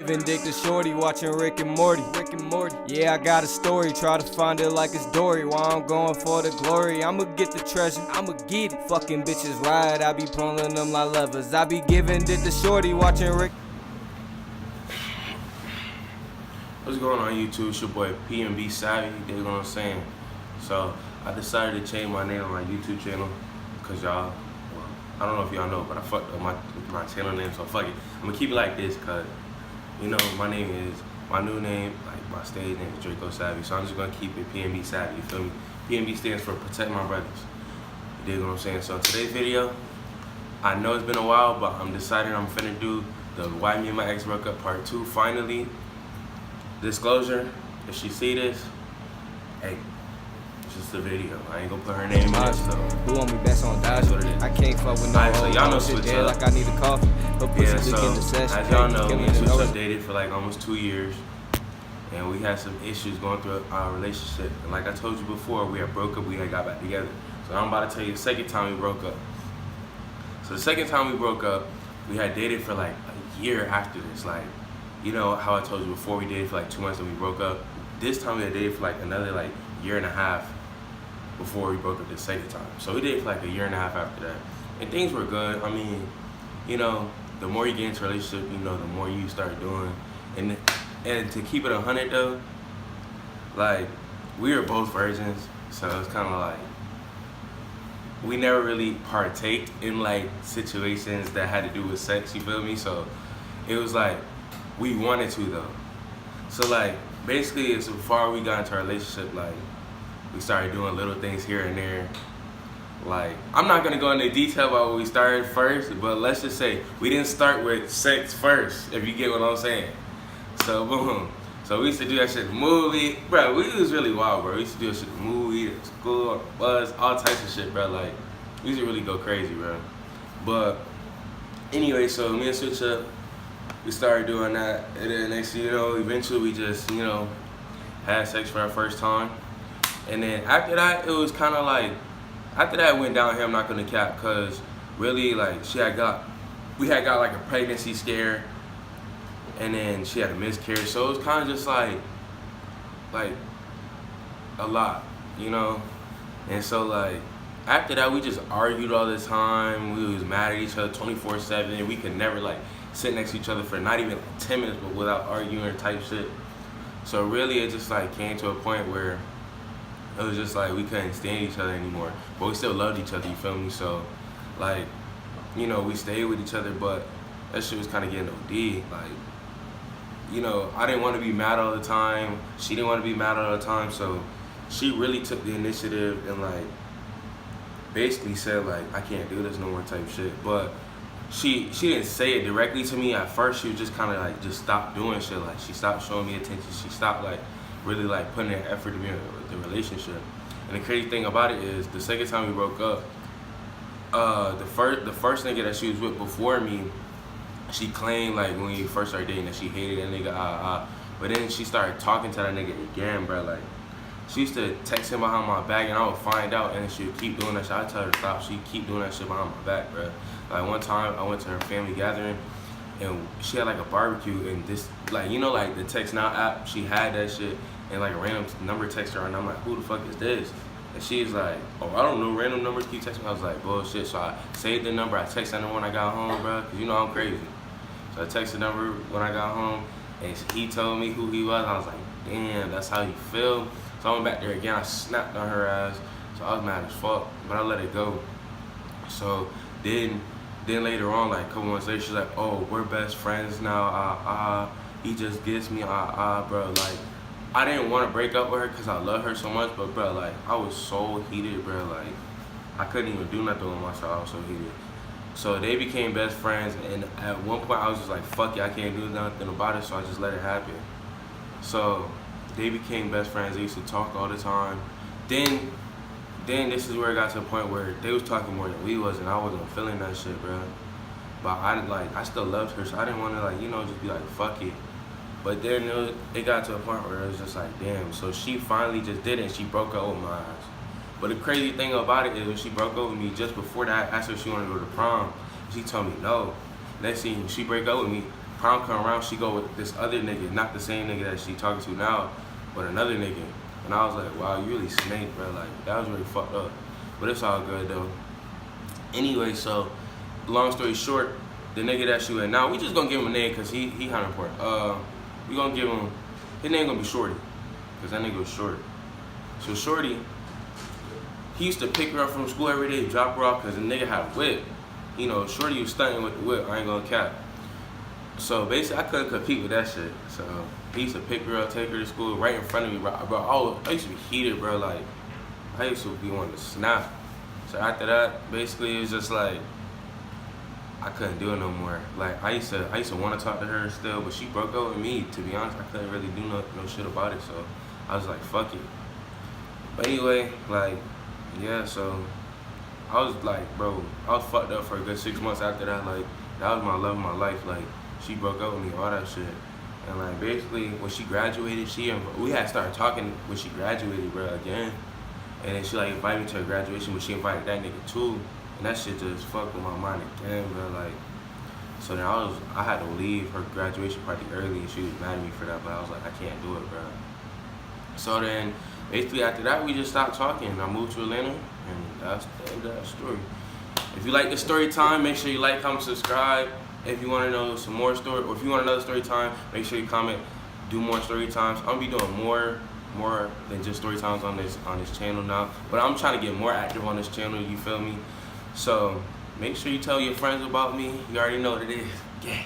Vindictive shorty watching Rick and Morty. Yeah, I got a story, try to find it like it's Dory. While I'm going for the glory, I'ma get the treasure, I'ma get it. Fucking bitches ride, I be pulling them like levers. I be giving it to shorty watching Rick. What's going on YouTube? It's your boy PNB Savvy, you know what I'm saying? So I decided to change my name on my YouTube channel because y'all, well, I don't know if y'all know, but I fucked up my channel name, so fuck it. I'm gonna keep it like this because, you know, my new name, like my stage name is Draco Savvy, so I'm just gonna keep it PNB Savvy, you feel me? PNB stands for Protect My Brothers, you dig what I'm saying? So today's video, I know it's been a while, but I'm deciding I'm finna do the Why Me and My Ex Broke Up Part 2 finally. Disclosure, if she see this, hey, it's just a video. I ain't gonna put her name in it, so who want me best on Dodge? What it is. I can't fuck with no Alright, so y'all know Switch Up. like I need a coffee. Yeah, so as y'all know, me and Switch Up dated for like almost 2 years, and we had some issues going through our relationship. And like I told you before, we had broke up, we had got back together. So I'm about to tell you the second time we broke up. So the second time we broke up, we had dated for like a year after this. Like, you know how I told you before, we dated for like 2 months and we broke up. This time we had dated for like another like year and a half before we broke up the second time. So we dated for like a year and a half after that. And things were good. I mean, you know, the more you get into a relationship, you know, the more you start doing. And to keep it 100 though, like, we were both virgins, so it's kind of like, we never really partake in like situations that had to do with sex, you feel me? So it was like, we wanted to though. So like, basically, as far as we got into our relationship, like, we started doing little things here and there. Like, I'm not gonna go into detail about what we started first, but let's just say we didn't start with sex first, if you get what I'm saying. So boom. So we used to do that shit in the movie. Bro, we was really wild, bro. We used to do that shit in the movie, at school, bus, all types of shit, bro. Like, we used to really go crazy, bro. But anyway, so me and Switch Up, we started doing that, and then next thing you know, eventually we just, you know, had sex for our first time. And then after that, it was kind of like, after that it went downhill, I'm not gonna cap, cause really, like, we had got like a pregnancy scare, and then she had a miscarriage, so it was kind of just like a lot, you know? And so like, after that, we just argued all the time. We was mad at each other 24/7, and we could never like sit next to each other for not even like 10 minutes but without arguing type shit. So really it just like came to a point where it was just like we couldn't stand each other anymore, but we still loved each other, you feel me? So like, you know, we stayed with each other, but that shit was kind of getting OD. Like, you know, I didn't want to be mad all the time, she didn't want to be mad all the time, so she really took the initiative and like basically said like, I can't do this no more type shit. But she didn't say it directly to me at first. She was just kind of like, just stopped doing shit. Like, she stopped showing me attention. She stopped like really like putting in effort to be in the relationship. And the crazy thing about it is, the second time we broke up, the first nigga that she was with before me, she claimed like when we first started dating that she hated that nigga, but then she started talking to that nigga again, bro. Like, she used to text him behind my back, and I would find out, and she would keep doing that shit. I tell her to stop. She'd keep doing that shit behind my back, bro. Like, one time, I went to her family gathering, and she had like a barbecue, and this, like, you know, like the Text Now app, she had that shit, and like a random number text her, and I'm like, who the fuck is this? And she's like, oh, I don't know, random numbers keep texting me. I was like, bullshit. So I saved the number. I texted the number when I got home, bro, because you know I'm crazy. So I texted the number when I got home, and he told me who he was. I was like, damn, that's how you feel. So I went back there again, I snapped on her ass, so I was mad as fuck, but I let it go. So then later on, like a couple months later, she's like, oh, we're best friends now, he just gets me, bro. Like, I didn't want to break up with her because I love her so much, but bro, like, I was so heated, bro. Like, I couldn't even do nothing with myself, I was so heated. So they became best friends, and at one point I was just like, fuck it, I can't do nothing about it, so I just let it happen. So they became best friends. They used to talk all the time. Then this is where it got to a point where they was talking more than we was, and I wasn't feeling that shit, bro. But I still loved her, so I didn't want to, like, you know, just be like, fuck it. But then it got to a point where it was just like, damn. So she finally just did it, and she broke up with my ass. But the crazy thing about it is, when she broke up with me, just before that, I asked her if she wanted to go to prom. She told me no. Next thing, she break up with me. prom come around, she go with this other nigga, not the same nigga that she talking to now, but another nigga. And I was like, wow, you really snake, bro. Like, that was really fucked up. But it's all good, though. Anyway, so, long story short, the nigga that she with now, we just gonna give him a name because he kind of important. We gonna give him, his name gonna be Shorty, because that nigga was short. So Shorty, he used to pick her up from school every day, drop her off, because the nigga had a whip. You know, Shorty was stunting with the whip, I ain't gonna cap. So basically, I couldn't compete with that shit. So he used to pick her up, take her to school right in front of me, bro. I used to be heated, bro. Like, I used to be wanting to snap. So after that, basically, it was just like, I couldn't do it no more. Like, I used to want to talk to her still, but she broke up with me. To be honest, I couldn't really do no shit about it. So I was like, fuck it. But anyway, like, yeah, so I was like, bro, I was fucked up for a good 6 months after that. Like, that was my love of my life. Like, she broke up with me, all that shit. And like, basically, when she graduated, we had started talking when she graduated, bro, again. And then she like invited me to her graduation, but she invited that nigga too. And that shit just fucked with my mind again, bro. Like, so then I had to leave her graduation party early, and she was mad at me for that. But I was like, I can't do it, bro. So then, basically after that, we just stopped talking. I moved to Atlanta, and that's the end of that story. If you like the story time, make sure you like, comment, subscribe. If you want to know some more story, or if you want another story time, make sure you comment. Do more story times. I'm gonna be doing more than just story times on this channel now. But I'm trying to get more active on this channel. You feel me? So make sure you tell your friends about me. You already know what it is. Yeah.